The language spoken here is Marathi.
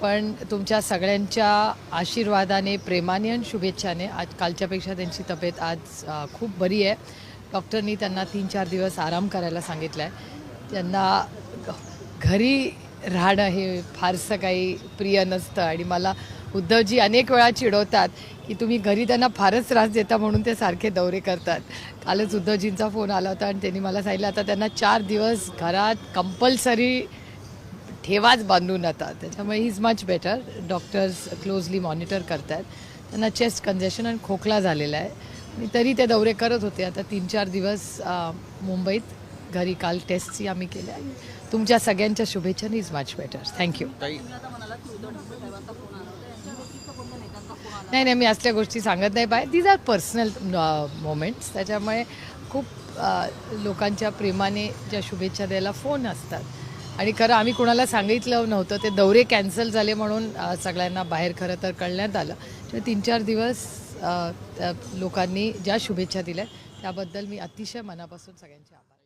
पण तुमच्या सगळ्यांच्या आशीर्वादाने, प्रेमाने आणि शुभेच्छाने आज कालच्यापेक्षा त्यांची तब्येत आज खूप बरी आहे. डॉक्टरनी त्यांना 3-4 दिवस आराम करायला सांगितलं आहे. त्यांना घरी राहणं हे फारसं काही प्रिय नसतं आणि मला उद्धवजी अनेक वेळा चिडवतात की तुम्ही घरी त्यांना फारच त्रास देता म्हणून ते सारखे दौरे करतात. कालच उद्धवजींचा फोन आला होता आणि त्यांनी मला सांगितलं आता त्यांना 4 दिवस घरात कंपल्सरी ठेवाच बांधून आता. त्याच्यामुळे he is much better. Doctors closely monitor करत आहेत. त्यांना चेस्ट कंजेशन आणि खोकला झालेला आहे आणि तरी ते दौरे करत होते. आता 3-4 दिवस मुंबईत घरी काल टेस्टची आम्ही केल्या. तुमच्या सगळ्यांच्या शुभेच्छाने इज मच बेटर. थँक्यू. नाही मी असल्या गोष्टी सांगत नाही पाहिजे. These are personal moments. त्याच्यामुळे खूप लोकांच्या प्रेमाने ज्या शुभेच्छा द्यायला फोन असतात आणि खरं आम्ही कुणाला सांगितलं नव्हतं. ते दौरे कॅन्सल झाले म्हणून सगळ्यांना बाहेर खरं तर कळण्यात आलं. 3-4 दिवस लोकांनी ज्या शुभेच्छा दिल्या त्याबद्दल मी अतिशय मनापासून सगळ्यांचे आभार.